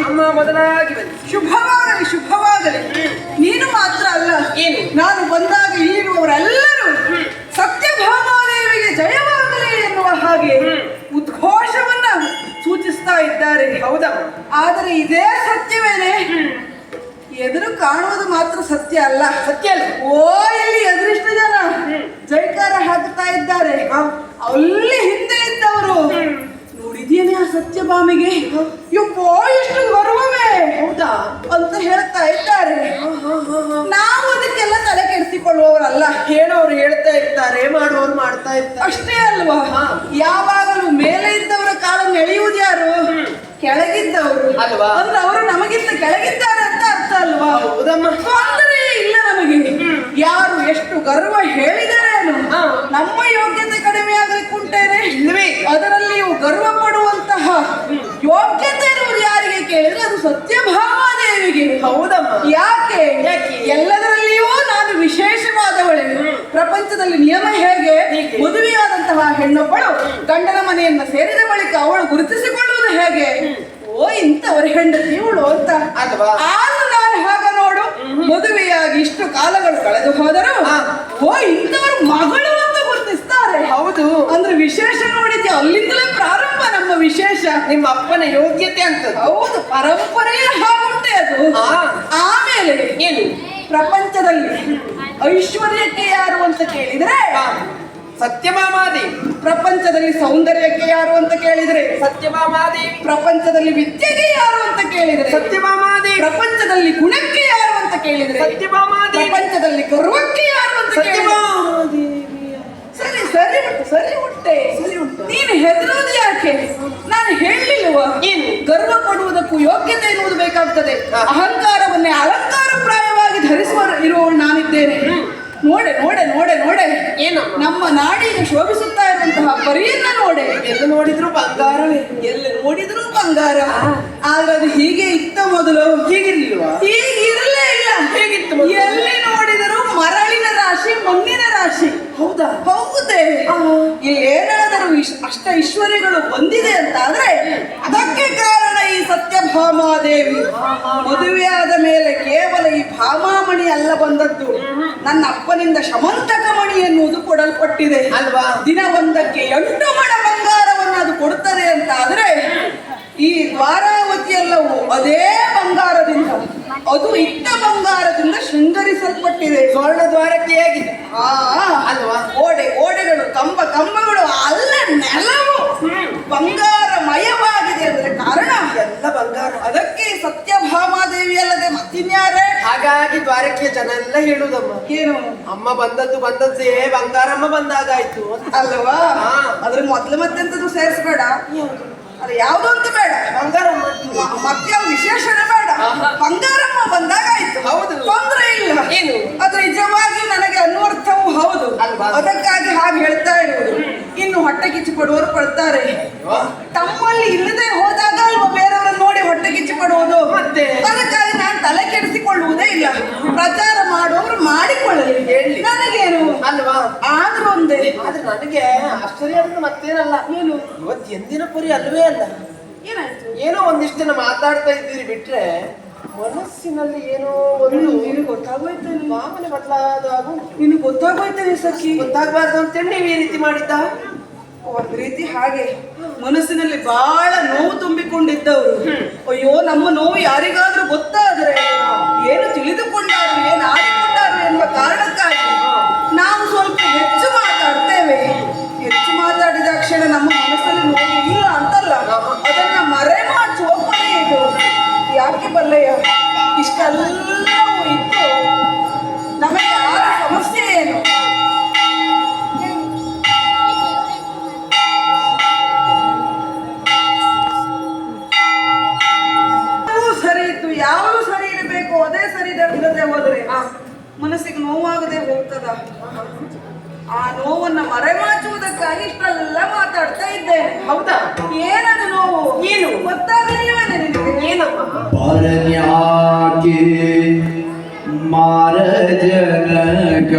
ಅಮ್ಮ ಮೊದಲಾಗಿ ಶುಭವಾಗಲಿ ಶುಭವಾಗಲಿ. ನೀನು ಮಾತ್ರ ಅಲ್ಲ, ಏನು ನಾನು ಬಂದಾಗ ಇಲ್ಲಿರುವವರೆಲ್ಲರೂ ಸತ್ಯಭಾಮಾದೇವಿಗೆ ಜಯವಾಗಲಿ ಎನ್ನುವ ಹಾಗೆ ಉದ್ಘೋಷವನ್ನ ಸೂಚಿಸ್ತಾ ಇದ್ದಾರೆ. ಹೌದಾ? ಆದರೆ ಇದೇ ಸತ್ಯವೇನೆ? ಎದುರು ಕಾಣುವುದು ಮಾತ್ರ ಸತ್ಯ ಅಲ್ಲ. ಸತ್ಯ ಅಲ್ಲ. ಓ, ಇಲ್ಲಿ ಎದುರಿಷ್ಟು ಜನ ಜೈಕಾರ ಹಾಕ್ತಾ ಇದ್ದಾರೆ. ಅಲ್ಲಿ ಹಿಂದೆ ಇದ್ದವರು ನೋಡಿದೇನೆ ಆ ಸತ್ಯಭಾಮಿಗೆ ಯಪ್ಪೋ ಎಷ್ಟು ಗರ್ವವೇ, ಹೌದಾ ಅಂತ ಹೇಳ್ತಾ ಇದ್ದಾರೆ. ನಾವು ಅದಕ್ಕೆಲ್ಲ ತಲೆ ಕೆಡಿಸಿಕೊಳ್ಳುವವರಲ್ಲ. ಹೇಳೋರು ಹೇಳ್ತಾ ಇರ್ತಾರೆ, ಮಾಡುವವರು ಮಾಡ್ತಾ ಇರ್ತಾರೆ. ಅಷ್ಟೇ ಅಲ್ವಾ? ಯಾವಾಗಲೂ ಮೇಲೆ ಇದ್ದವರ ಕಾಲನ್ನು ಎಳೆಯುವುದು ಯಾರು? ಕೆಳಗಿದ್ದವರು ಅಲ್ವಾ? ಅಂದ್ರೆ ಅವರು ನಮಗಿಂತ ಕೆಳಗಿದ್ದಾರೆ ಅಂತ ಅರ್ಥ ಅಲ್ವಾ? ಹೌದಮ್ಮ. ತೊಂದರೆ ಇಲ್ಲ ನಮಗೆ. ಯಾರು ಎಷ್ಟು ಗರ್ವ ಹೇಳಿದರೇನು? ನಮ್ಮ ಯೋಗ್ಯತೆ ಕಡಿಮೆ ಆಗಲಿಕ್ಕೆ ಉಂಟೇನೆ? ಇಲ್ಲವೇ. ಅದರಲ್ಲಿಯೂ ಗರ್ವ ಪಡುವಂತಹ ಯೋಗ್ಯತೆ ಇರುವುದು ಯಾರಿಗೆ ಕೇಳಿದ್ರೆ ಅದು ಸತ್ಯಭಾಮಾದೇವಿಗೆ. ಹೌದಮ್ಮ. ಯಾಕೆ? ಎಲ್ಲದರಲ್ಲಿಯೂ ನಾನು ವಿಶೇಷವಾದವಳೆ. ಪ್ರಪಂಚದಲ್ಲಿ ನಿಯಮ ಹೇಗೆ? ಮದುವೆಯಾದಂತಹ ಹೆಣ್ಣೊಬ್ಬಳು ಗಂಡನ ಮನೆಯನ್ನ ಸೇರಿದ ಬಳಿಕ ಅವಳು ಗುರುತಿಸಿಕೊಳ್ಳುವುದು ಹೇಗೆ? ಓ, ಇಂಥವರ ಹೆಂಡತಿ ಇವಳು ಅಂತ. ಆದ್ರೂ ನಾನು ಹಾಗ ನೋಡು, ಮದುವೆಯಾಗಿ ಇಷ್ಟು ಕಾಲಗಳು ಕಳೆದು ಹೋದರೂ ಓ ಇಂಥವರು ಮಗಳು ಅಂತ ಗುರುತಿಸ್ತಾರೆ. ಹೌದು. ಅಂದ್ರೆ ವಿಶೇಷ ನೋಡಿದ್ಯಾ? ಅಲ್ಲಿಂದಲೇ ಪ್ರಾರಂಭ ನಮ್ಮ ವಿಶೇಷ. ನಿಮ್ಮ ಅಪ್ಪನ ಯೋಗ್ಯತೆ ಅಂತ. ಹೌದು, ಪರಂಪರೆಯೇ ಹಾಗುಂಟೆ ಅದು. ಆಮೇಲೆ ಏನು ಪ್ರಪಂಚದಲ್ಲಿ ಐಶ್ವರ್ಯಕ್ಕೆ ಯಾರು ಅಂತ ಕೇಳಿದ್ರೆ ಸತ್ಯಭಾಮಾದೇವಿ. ಪ್ರಪಂಚದಲ್ಲಿ ಸೌಂದರ್ಯಕ್ಕೆ ಯಾರು ಅಂತ ಕೇಳಿದ್ರೆ ಸತ್ಯಭಾಮಾದೇವಿ. ಪ್ರಪಂಚದಲ್ಲಿ ವಿದ್ಯೆಗೆ ಯಾರು ಅಂತ ಕೇಳಿದ್ರೆ ಸತ್ಯಭಾಮಾದೇವಿ. ಪ್ರಪಂಚದಲ್ಲಿ ಗುಣಕ್ಕೆ ಯಾರು ಅಂತ ಕೇಳಿದ್ರೆ ಸತ್ಯಭಾಮಾದೇವಿ. ಪ್ರಪಂಚದಲ್ಲಿ ಗರ್ವಕ್ಕೆ ಯಾರು ಅಂತ ಸತ್ಯಭಾಮಾದೇವಿ. ಸರಿ ಸರಿ ಉಂಟು, ಸರಿ ಉಂಟೆ. ನೀನು ಹೆದರೋದು ಯಾಕೆ? ನಾನು ಹೇಳಲಿಲ್ವಾ? ಏನು? ಗರ್ವ ಪಡುವುದಕ್ಕೂ ಯೋಗ್ಯತೆ ಎನ್ನುವುದು ಬೇಕಾಗ್ತದೆ. ಅಹಂಕಾರವನ್ನೇ ಅಲಂಕಾರಪ್ರಾಯವಾಗಿ ಧರಿಸುವ ಇರುವವಳು ನಾನಿದ್ದೇನೆ. ನೋಡೆ ನೋಡೆ ನೋಡೆ ನೋಡೆ, ಏನು ನಮ್ಮ ನಾಡಿಗೆ ಶೋಭಿಸುತ್ತಾ ಇರುವಂತಹ ಪರಿಯನ್ನ ನೋಡೆ. ಎಲ್ಲಿ ನೋಡಿದ್ರು ಬಂಗಾರವೇ, ಎಲ್ಲಿ ನೋಡಿದ್ರು ಬಂಗಾರ. ಆದ್ರೆ ಅದು ಹೀಗೆ ಇತ್ತ ಮೊದಲು? ಹೀಗಿರ್ಲಿಲ್ವಾ? ಹೀಗಿರಲೇ ಇಲ್ಲ. ಹೇಗಿತ್ತು? ಎಲ್ಲಿ ನೋಡಿದರೂ ಮರಳಿನ ರಾಶಿ, ಮಣ್ಣಿನ ರಾಶಿ. ಹೌದಾ? ಹೌದೇ. ಇಲ್ಲಿ ಏನಾದರೂ ಅಷ್ಟ ಐಶ್ವರ್ಯಗಳು ಬಂದಿದೆ ಅಂತ ಆದ್ರೆ ಅದಕ್ಕೆ ಕಾರಣ ಈ ಸತ್ಯಭಾಮಾದೇವಿ. ಮದುವೆಯಾದ ಮೇಲೆ ಕೇವಲ ಈ ಭಾಮಾಮಣಿ ಅಲ್ಲ ಬಂದದ್ದು, ನನ್ನ ಅಪ್ಪನಿಂದ ಶಮಂತಕ ಮಣಿ ಎನ್ನುವುದು ಕೊಡಲ್ಪಟ್ಟಿದೆ ಅಲ್ವಾ? ದಿನ ಒಂದಕ್ಕೆ 8 ಮಣ ಬಂಗಾರವನ್ನು ಅದು ಕೊಡುತ್ತದೆ ಅಂತ ಆದ್ರೆ ಈ ದ್ವಾರಾವತಿ ಎಲ್ಲವೂ ಅದೇ ಬಂಗಾರದಿಂದ, ಅದು ಇಟ್ಟ ಬಂಗಾರದಿಂದ ಶೃಂಗರಿಸಲ್ಪಟ್ಟಿದೆ. ಸ್ವರ್ಣ ದ್ವಾರಕ್ಕೆ ಹೇಗಿದೆ ಅಲ್ವಾ? ಓಡೆಗಳು, ಕಂಬಗಳು ಅಲ್ಲ, ನೆಲವು ಬಂಗಾರಮಯವಾಗಿದೆ ಅಂದ್ರೆ ಕಾರಣ ಎಲ್ಲ ಬಂಗಾರ. ಅದಕ್ಕೆ ಸತ್ಯಭಾಮಾದೇವಿ ಅಲ್ಲದೆ ಮತ್ತಿನ್ಯಾರೇ? ಹಾಗಾಗಿ ದ್ವಾರಕ್ಕೆ ಜನ ಎಲ್ಲ ಹೇಳುದಮ್ಮ, ಏನು ಅಮ್ಮ ಬಂದದ್ದೇ ಬಂಗಾರಮ್ಮ ಬಂದಾಗಾಯ್ತು ಅಲ್ವಾ? ಅದ್ರ ಮೊದ್ಲು ಮತ್ತೆಂತದ್ದು ಸೇರಿಸಬೇಡ. ಅದು ಯಾವ್ದು ಅಂತ ಬೇಡ, ಬಂಗಾರಮ್ಮ ಮತ್ತೆ ವಿಶೇಷಣೆ ಬೇಡ. ಬಂಗಾರಮ್ಮ ಬಂದಾಗಾಯ್ತು. ಹೌದು, ತೊಂದರೆ ಇಲ್ಲ. ಏನು ಅದು ನಿಜವಾಗಿ ನನಗೆ ಅನ್ವರ್ಥವೂ ಹೌದು ಅಲ್ವಾ? ಅದಕ್ಕಾಗಿ ಹಾಗೆ ಹೇಳ್ತಾ ಇರುವುದು. ಇನ್ನು ಹೊಟ್ಟೆ ಕಿಚ್ಚು ಪಡುವವರು ಪಡ್ತಾರೆ. ತಮ್ಮಲ್ಲಿ ಇಲ್ಲದೆ ಹೋದಾಗ ಅಲ್ವಾ ಬೇರೆಯವರನ್ನು ನೋಡಿ ಹೊಟ್ಟೆ ಕಿಚ್ಚು ಪಡುವುದು. ಮತ್ತೆ ಅದಕ್ಕಾಗಿ ನಾನು ತಲೆ ಕೆಡಿಸಿಕೊಳ್ಳುವುದೇ ಇಲ್ಲ. ಪ್ರಚಾರ ಮಾಡುವವರು ಮಾಡಿಕೊಳ್ಳಲಿ, ನನಗೇನು ಅಲ್ವಾ? ಆದ್ರೂ ಒಂದೇ. ಆದ್ರೆ ನನಗೆ ಆಶ್ಚರ್ಯ ಆದ್ರೆ ಮತ್ತೇನಲ್ಲ, ಏನು ಇವತ್ತು ಎಂದಿನ ಪರಿ ಅಲ್ವೇ ಅಲ್ಲ. ಏನಾಯ್ತು? ಏನೋ ಒಂದಿಷ್ಟು ಜನ ಮಾತಾಡ್ತಾ ಇದ್ದೀರಿ ಬಿಟ್ರೆ ಮನಸ್ಸಿನಲ್ಲಿ ಏನೋ ಒಂದು ನೀನು ಗೊತ್ತಾಗೋಯ್ತು, ಭಾವನೆ ಬದಲಾದಾಗ ನೀನು ಗೊತ್ತಾಗೋಯ್ತೇನೆ ಸಖಿ. ಗೊತ್ತಾಗಬಾರ್ದು ಅಂತೇಳಿ ನೀವು ಈ ರೀತಿ ಮಾಡಿದ್ದ? ಒಂದ್ ರೀತಿ ಹಾಗೆ ಮನಸ್ಸಿನಲ್ಲಿ ಬಹಳ ನೋವು ತುಂಬಿಕೊಂಡಿದ್ದವರು. ಅಯ್ಯೋ, ನಮ್ಮ ನೋವು ಯಾರಿಗಾದ್ರೂ ಗೊತ್ತಾದ್ರೆ ಏನು ತಿಳಿದುಕೊಂಡಾರು, ಏನು ಆಡಿಕೊಂಡಾರು ಎನ್ನುವ ಕಾರಣಕ್ಕಾಗಿ ನಾವು ಸ್ವಲ್ಪ ಹೆಚ್ಚು ಮಾತಾಡ್ತೇವೆ. ಹೆಚ್ಚು ಮಾತಾಡಿದ ಕ್ಷಣ ನಮ್ಮ ಮನಸ್ಸಲ್ಲಿ ನೋವು ಇಲ್ಲ ಅಂತಲ್ಲ, ಅದನ್ನ ಮರೆಮಾಚುವ ಪರಿ ಇದು. ಯಾಕೆ ಬಲ್ಲಯ್ಯ ಇಷ್ಟೆಲ್ಲವೂ ಇತ್ತು, ನಮಗೆ ಯಾರ ಸಮಸ್ಯೆ ಏನು? ಸರಿ ಇತ್ತು, ಯಾವುದು ಸರಿ ಇರಬೇಕು ಅದೇ ಸರಿ ಇರದೆ ಹೋದ್ರೆ ಮನಸ್ಸಿಗೆ ನೋವಾಗದೆ ಹೋಗ್ತದ. ಆ ನೋವನ್ನ ಮರೆಮಾಚುವುದಕ್ಕಾಗಿ ಇಷ್ಟೆಲ್ಲ ಮಾತಾಡ್ತಾ ಇದ್ದೇನೆ. ಹೌದಾ? ಏನದು ನೋವು? ಏನು ಗೊತ್ತಾಗಲಿಲ್ಲವೇ ನಿನಗೆ? ಏನಮ್ಮ? परन्याके मार जनक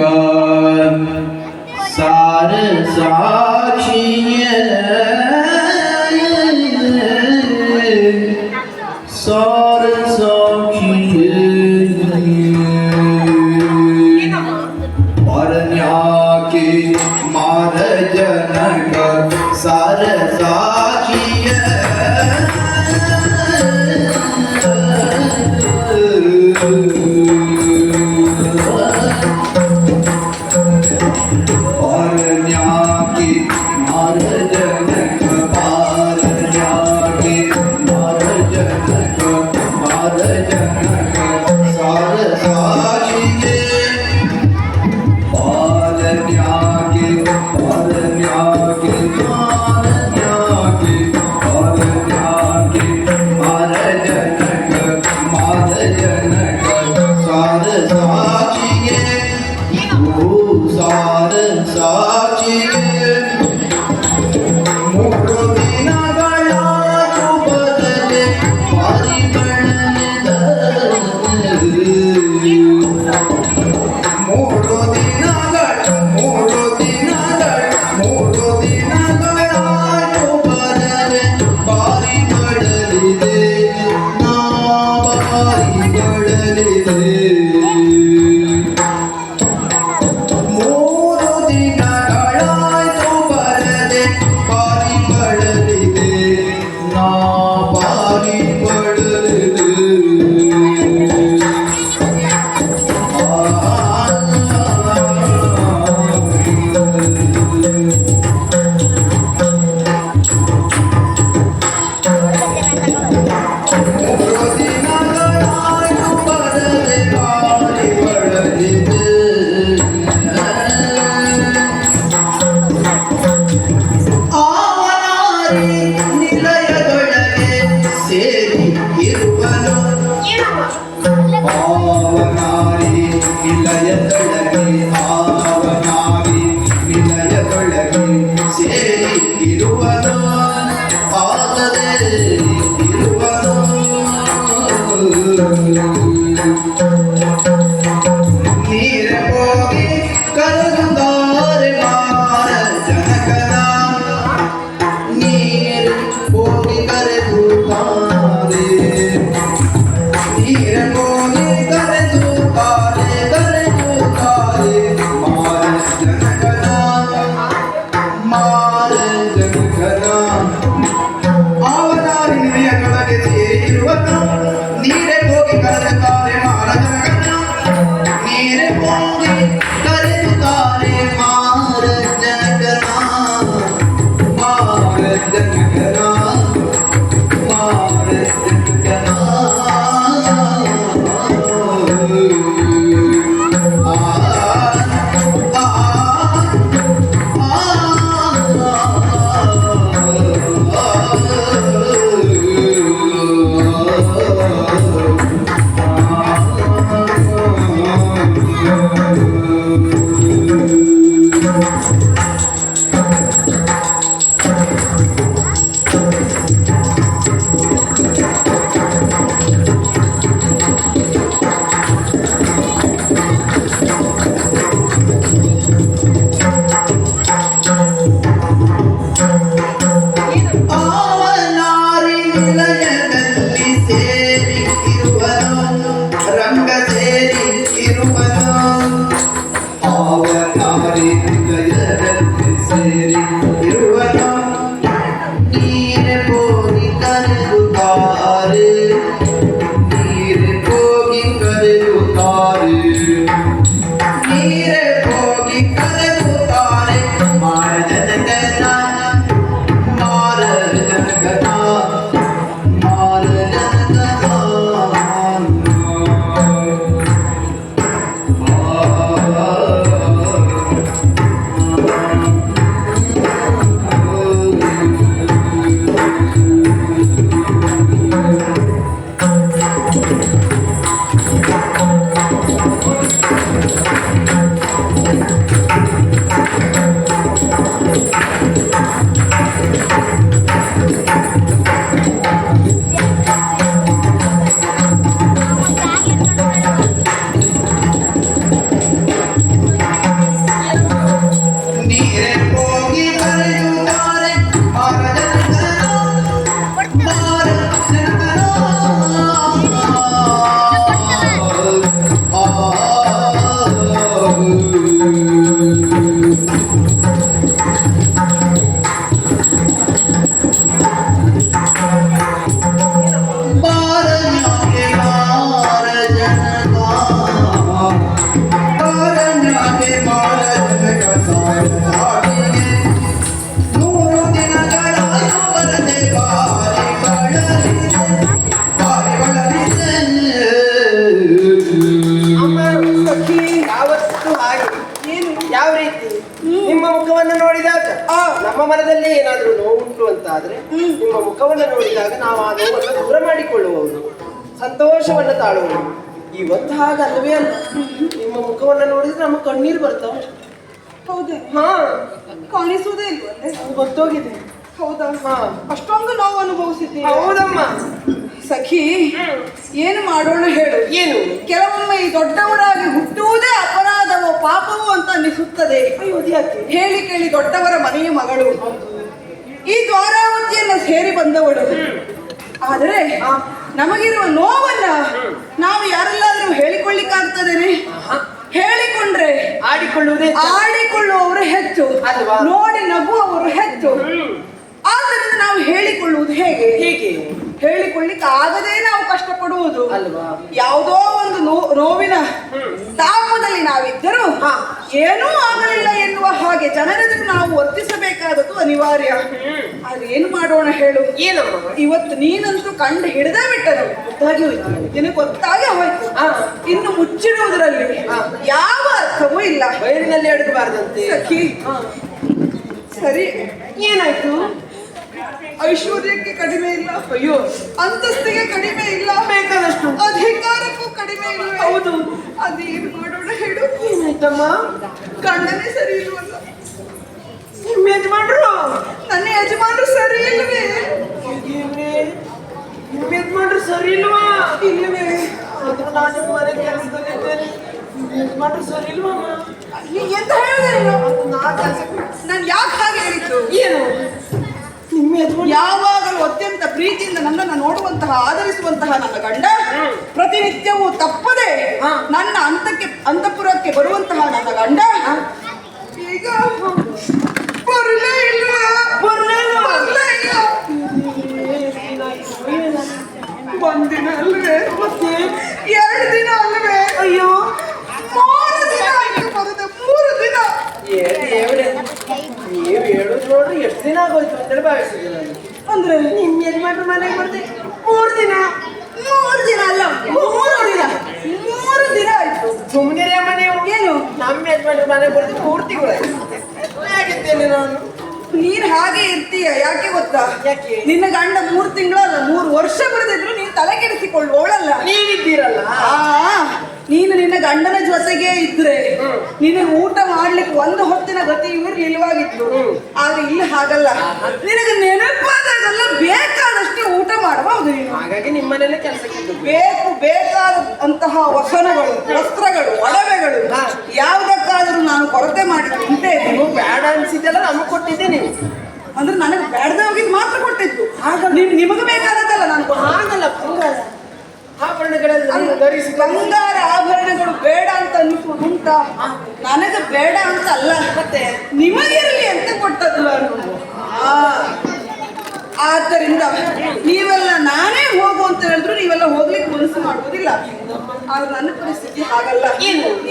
सा सार साक्षीय सार साक्षीय परन्या के मार जनक सार साक्षीय ನಮ್ಮ ಮನದಲ್ಲಿ ಏನಾದ್ರೂ ನೋವುಂಟು ಅಂತ ಆದ್ರೆ ನಿಮ್ಮ ಮುಖವನ್ನು ನೋಡಿದಾಗ ನಾವು ಆ ನೋವನ್ನು ದೂರ ಮಾಡಿಕೊಳ್ಳುವವರು, ಸಂತೋಷವನ್ನು ತಾಳುವವರು. ಇವತ್ತು ಹಾಗಲ್ಲವೇ ಅಲ್ಲ, ನಿಮ್ಮ ಮುಖವನ್ನು ನೋಡಿದ್ರೆ ನಮ್ಮ ಕಣ್ಣೀರು ಬರ್ತಾವ. ಹೌದೇ? ಹಾ, ಕಾಣಿಸುವುದೇ ಇಲ್ವಲ್ಲೇ? ಗೊತ್ತೋಗಿದೆ. ಹೌದಾ? ಹಾ, ಅಷ್ಟೊಂದು ನೋವು ಅನುಭವಿಸಿದ್ದೀನಿ. ಹೌದಮ್ಮ. ಸಖಿ, ಏನು ಮಾಡೋಣ ಹೇಳು? ಏನು? ಕೆಲವೊಮ್ಮೆ ಈ ದೊಡ್ಡವರಾಗಿ ಹುಟ್ಟುವುದೇ ಅಪರಾಧವೋ ಪಾಪವೋ ಅಂತ ಅನಿಸುತ್ತದೆ. ಹೇಳಿ ಕೇಳಿ ದೊಡ್ಡವರ ಮನೆಯ ಮಗಳು, ಈ ದ್ವಾರಾವತಿಯನ್ನ ಸೇರಿ ಬಂದವಳು. ಆದರೆ ನಮಗಿರುವ ನೋವನ್ನ ನಾವು ಯಾರೆಲ್ಲಾದ್ರೂ ಹೇಳಿಕೊಳ್ಳಿಕ್ಕಾಗ್ತದೇನೆ? ಹೇಳಿಕೊಂಡ್ರೆ ಆಡಿಕೊಳ್ಳುವವರು ಹೆಚ್ಚು, ನೋಡಿ ನಗುವವರು ಹೆಚ್ಚು. ಆದ್ದರಿಂದ ನಾವು ಹೇಳಿಕೊಳ್ಳುವುದು ಹೇಗೆ? ಹೇಳಿಕೊಳ್ಳಿಕ್ಕೆ ಆಗದೇ ನಾವು ಕಷ್ಟಪಡುವುದು ಅಲ್ವಾ? ಯಾವುದೋ ಒಂದು ನೋವಿನ ತಾಪದಲ್ಲಿ ನಾವಿದ್ದರೂ ಏನೂ ಆಗಲಿಲ್ಲ ಎನ್ನುವ ಹಾಗೆ ಜನರೆದುರು ನಾವು ವರ್ತಿಸಬೇಕಾದದ್ದು ಅನಿವಾರ್ಯ. ಅದೇನು ಮಾಡೋಣ ಹೇಳು? ಇವತ್ತು ನೀನಂತೂ ಕಂಡು ಹಿಡಿದೇ ಬಿಟ್ಟರು, ಗೊತ್ತಾಗಿ ಹೋಯ್ತು, ನಿನಗೆ ಗೊತ್ತಾಗಿ ಹೋಯ್ತು. ಇನ್ನು ಮುಚ್ಚಿಡುವುದರಲ್ಲಿ ಯಾವ ಅರ್ಥವೂ ಇಲ್ಲ. ಬಯಲಿನಲ್ಲಿ ಅಡಗಬಾರದಂತೆ. ಸಖಿ, ಸರಿ, ಏನಾಯ್ತು? ಐಶ್ವರ್ಯಕ್ಕೆ ಕಡಿಮೆ ಇಲ್ಲ, ಅಯ್ಯೋ, ಅಂತಸ್ತಿಗೆ ಕಡಿಮೆ ಇಲ್ಲ, ಬೇಕಾದಷ್ಟು ಅಧಿಕಾರಕ್ಕೂ ಕಡಿಮೆ ಇಲ್ಲ. ಹೌದು. ಅದೇನು ಮಾಡೋಣ ಹೇಳು? ಏನಾಯ್ತಮ್ಮ? ಗಂಡನೇ ಸರಿ ಇಲ್ವಲ್ಲ? ನಿಮ್ಮ ಯಜಮಾನ್ರು? ನನ್ನ ಯಜಮಾನ್ರು ಸರಿ ಇಲ್ಲವೇ? ನಿಮ್ಮ ಯಜಮಾನ್ರು ಸರಿ ಇಲ್ವಾ? ಇಲ್ಲವೇ? ನಾನು ನಿಮ್ಮ ಮನೆ ಕೆಲಸದಲ್ಲಿದ್ದೇನೆ, ನಿಮ್ಮ ಯಜಮಾನ್ರು ಸರಿ ಇಲ್ವಾ? ಎಂತ ಹೇಳಿದೆ ನೀನು? ಕೆಲಸ ನಾನು ಯಾಕೆ ಹಾಗೆ ಹೇಳಿದ್ದು? ಏನು? ನಿಮ್ಮ ಯಜಮಾನ್ ಯಾವಾಗಲೂ ಅತ್ಯಂತ ಪ್ರೀತಿಯಿಂದ ನನ್ನನ್ನು ನೋಡುವಂತಹ ಆದರಿಸುವಂತಹ ನನ್ನ ಗಂಡ ಪ್ರತಿನಿತ್ಯವೂ ತಪ್ಪದೆ ನನ್ನ ಅಂತಃಪುರಕ್ಕೆ ಬರುವಂತಹ ನನ್ನ ಗಂಡ ಈಗ ಬರಲೇ ಇಲ್ಲ. ಒಂದಿನ ಅಲ್ವೇ? ಮತ್ತೆ 2 ದಿನ ಅಲ್ವೇ? ಅಯ್ಯೋ, 3 ದಿನ ಆಯ್ತು ಬರುತ್ತೆ. 3 ದಿನ. ನೀವು ಹೇಳುದು ನೋಡ್ರಿ, ಎಷ್ಟು ದಿನ ಆಗೋಯ್ತು ಅಂತೇಳಿ ಭಾವಿಸಿದೆ ನಾನು. ಅಂದ್ರೆ ನಿಮ್ಮ ಯಜಮಾನ್ರ ಮನೆಗೆ ಬರ್ದೆ 3 ದಿನ. 3 ದಿನ ಅಲ್ಲ, 3 ದಿನ. 3 ದಿನ ಆಯ್ತು. ಸುಮ್ಮನೆ ಮನೆ ಏನು? ನಮ್ಮ ಯಜಮಾನ್ರ ಮನೆಗೆ ಬರ್ದು 3 ತಿಂಗಳು ಹೇಗಿದ್ದೇನೆ ನಾನು. ನೀನ್ ಹಾಗೆ ಇರ್ತೀಯ. ಯಾಕೆ ಗೊತ್ತಾ? ಯಾಕೆ? ನಿನ್ನ ಗಂಡ 3 ತಿಂಗಳಲ್ಲ 3 ವರ್ಷ ಬರೆದಿದ್ರು ನೀನು ತಲೆ ಕೆಡಿಸಿಕೊಳ್ಳುವವಳಲ್ಲ. ನೀವಿದ್ದೀರಲ್ಲ. ನೀನು ನಿನ್ನ ಗಂಡನ ಜೊತೆಗೆ ಇದ್ರೆ ನಿನ್ನ ಊಟ ಮಾಡ್ಲಿಕ್ಕೆ 1 ಹೊತ್ತಿನ ಗತಿ ಇವರು ನಿಲ್ವಾಗಿತ್ತು. ಆದ್ರೆ ಇಲ್ಲಿ ಹಾಗಲ್ಲ. ನಿನಗೆ ನೆನಪಾದಾಗೆಲ್ಲ ಬೇಕಾದಷ್ಟೇ ಊಟ ಮಾಡಬಹುದು ನೀನು. ಹಾಗಾಗಿ ನಿಮ್ಮನೇಲೆ ಕೆಲಸಕ್ಕೆ ಬೇಕಾದಂತಹ ವಸನಗಳು, ವಸ್ತ್ರಗಳು, ಒಡವೆಗಳು ಯಾವುದಕ್ಕಾದ್ರೂ ನಾನು ಕೊರತೆ ಮಾಡಿ ತಿಂತೆ. ನೀವು ಬೇಡ ಅನ್ಸಿದ್ದೆಲ್ಲ ನಮಗೆ ಕೊಟ್ಟಿದ್ದೆ ನೀವು. ಅಂದ್ರೆ ನನಗೆ ಬೇಡದೆ ಹೋಗಿದ್ದು ಮಾತ್ರ ಕೊಟ್ಟಿದ್ದು. ನಿಮಗೆ ಬೇಕಾದದ್ದಲ್ಲ ನಾನು. ಹಾಗಲ್ಲ, ಬಂಗಾರ ಆಭರಣಗಳೆಲ್ಲ ಧರಿಸಿ. ಬಂಗಾರ ಆಭರಣಗಳು ಬೇಡ ಅಂತ ಅನಿಸುವುದು ಉಂಟಾ? ನನಗೆ ಬೇಡ ಅಂತ ಅಲ್ಲ, ಮತ್ತೆ ನಿಮಗಿರಲಿ ಅಂತ ಕೊಟ್ಟದ್ದು ನಾನು. ಆದ್ದರಿಂದ ನೀವೆಲ್ಲ ನಾನೇ ಹೋಗು ಅಂತ ಹೇಳಿದ್ರು ನೀವೆಲ್ಲ ಹೋಗ್ಲಿಕ್ಕೆ ಮನಸ್ಸು ಮಾಡುವುದಿಲ್ಲ. ಆದ್ರೆ ನನ್ನ ಪರಿಸ್ಥಿತಿ ಹಾಗಲ್ಲ.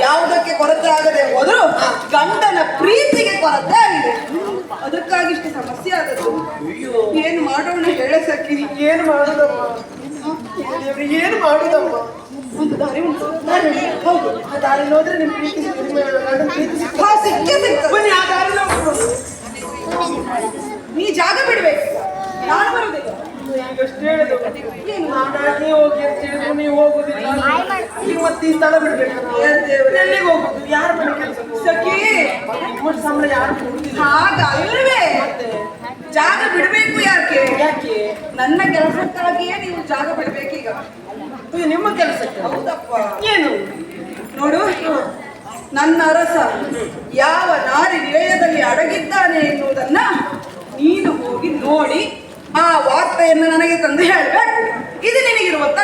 ಯಾವುದಕ್ಕೆ ಕೊರತೆ ಆಗದೆ ಹೋದ್ರು ಗಂಡನ ಪ್ರೀತಿಗೆ ಕೊರತೆ ಆಗಿದೆ. ಅದಕ್ಕಾಗಿ ಇಷ್ಟು ಸಮಸ್ಯೆ ಆಗದು. ಏನು ಮಾಡೋಣ ಹೇಳ ಸಖಿ? ಏನು ಮಾಡುದಮ್ಮ? ಏನು ಮಾಡುದಮ್ಮ? ಒಂದು ದಾರಿ ಉಂಟು. ಹೌದು, ಆ ದಾರಿ ಹೋದ್ರೆ ನಿಮ್ ಪ್ರೀತಿ ಸಿಕ್ಕ ಬನ್ನಿ, ಆ ದಾರಿ ನೀ ಜಾಗ ಬಿಡ್ಬೇಕು, ನಾನು ಬರುದಿಲ್ಲ. ಈಗಷ್ಟು ಹೇಳುದು ನಾನೇ ಹೋಗಿ ಅಂತ ಹೇಳಿದ್ರು ನೀವು ಹೋಗುದಿಲ್ಲ. ಈಗ ಮತ್ತೆ ಈ ಸ್ಥಳ ಬಿಡ್ಬೇಕು. ಎಲ್ಲಿಗೆ ಹೋಗುದು? ಯಾರ ಮನೆ ಕೆಲಸ? ಸಖಿ, ನಿಮ್ಮ ಸಂಬಳ ಯಾರು ಕೊಡುದಿಲ್ಲ. ಹಾಗಲ್ವೇ? ಜಾಗ ಬಿಡ್ಬೇಕು. ಯಾಕೆ? ನನ್ನ ಕೆಲಸಕ್ಕಾಗಿಯೇ ನೀವು ಜಾಗ ಬಿಡ್ಬೇಕೀಗ. ನಿಮ್ಮ ಕೆಲಸಕ್ಕೆ? ಹೌದಪ್ಪ. ಏನು ನೋಡು, ನನ್ನ ಅರಸ ಯಾವ ನಾರಿ ನಿಲಯದಲ್ಲಿ ಅಡಗಿದ್ದಾನೆ ಎನ್ನುವುದನ್ನ ನೀನು ಹೋಗಿ ನೋಡಿ ಆ ವಾರ್ತೆಯನ್ನು ನನಗೆ ತಂದು ಹೇಳ್ಬೇಕು. ಇದು ನಿನಗಿರುವಂತ